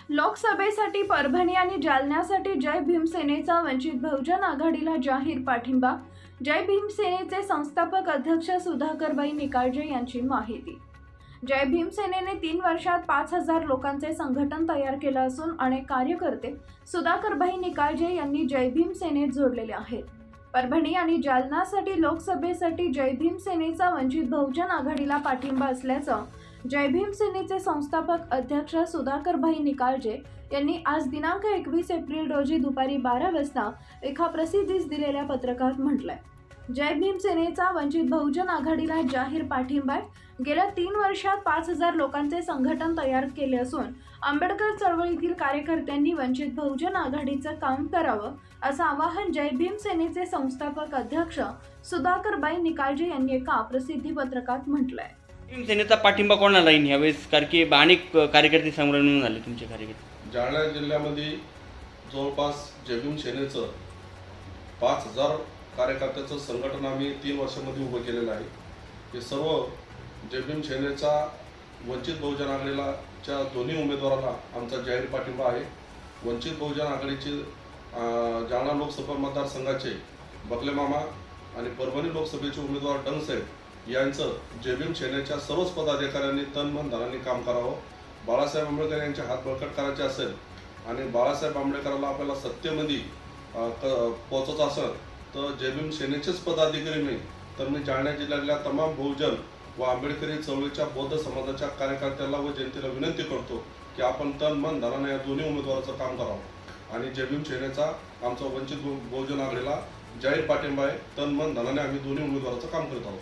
लोकसभेसाठी परभणी आणि जालन्यासाठी जय भीम सेनेचा वंचित बहुजन आघाडीला जाहीर पाठिंबा. जय भीम सेनेचे संस्थापक अध्यक्ष सुधाकरबाई निकाळजे यांची माहिती. जय भीम सेनेने 3 वर्षात 5,000 लोकांचे संघटन तयार केलं असून अनेक कार्यकर्ते सुधाकरबाई निकाळजे यांनी जय भीम सेनेत जोडलेले आहेत. परभणी आणि जालन्यासाठी लोकसभेसाठी जय भीम सेनेचा वंचित बहुजन आघाडीला पाठिंबा असल्याचं जय भीम सेनेचे संस्थापक अध्यक्ष सुधाकरबाई निकाळजे यांनी आज दिनांक 21 एप्रिल रोजी दुपारी 12 वाजता एका प्रसिद्धीस दिलेल्या पत्रकात म्हटलंय. जय भीम सेनेचा वंचित बहुजन आघाडीला जाहीर पाठिंबा. गेल्या 3 वर्षात 5,000 लोकांचे संघटन तयार केले असून आंबेडकर चळवळीतील कार्यकर्त्यांनी वंचित बहुजन आघाडीचं काम करावं असं आवाहन जय भीम सेनेचे संस्थापक अध्यक्ष सुधाकरबाई निकाळजे यांनी एका प्रसिद्धी पत्रकात म्हटलंय. भीम सेनेचा पाठिंबा कोणाला येईल यावेळेस? कारण की अनेक कार्यकर्ते संग्राम झाले तुमचे कार्यकर्ते. जालना जिल्ह्यामध्ये जवळपास जय भीम सेनेचं 5,000 कार्यकर्त्याचं संघटन आम्ही 3 वर्षामध्ये उभं केलेलं आहे. हे सर्व जय भीम सेनेचा वंचित बहुजन आघाडीच्या दोन्ही उमेदवारांना आमचा जाहीर पाठिंबा आहे. वंचित बहुजन आघाडीचे जालना लोकसभा मतदारसंघाचे बकले मामा आणि परभणी लोकसभेचे उमेदवार डंगसाहेब यांचं जय भीम सेनेच्या सर्वच पदाधिकाऱ्यांनी तन मन धनाने काम करावं. बाळासाहेब आंबेडकर यांचे हात बळकट करायचे असेल आणि बाळासाहेब आंबेडकरांना आपल्याला सत्तेमध्ये पोहोचायचं असेल तर जय भीम सेनेचेच पदाधिकारी नाही तर मी जालना जिल्ह्यातल्या तमाम बहुजन व आंबेडकरी चळवळीच्या बौद्ध समाजाच्या कार्यकर्त्यांना व जनतेला विनंती करतो की आपण तन मन धनाने या दोन्ही उमेदवाराचं काम करावं आणि जय भीम सेनेचा आमचा वंचित बहुजन आघाडीला जाहीर पाठिंबा आहे. तन मन धनाने आम्ही दोन्ही उमेदवाराचं काम करत आहोत.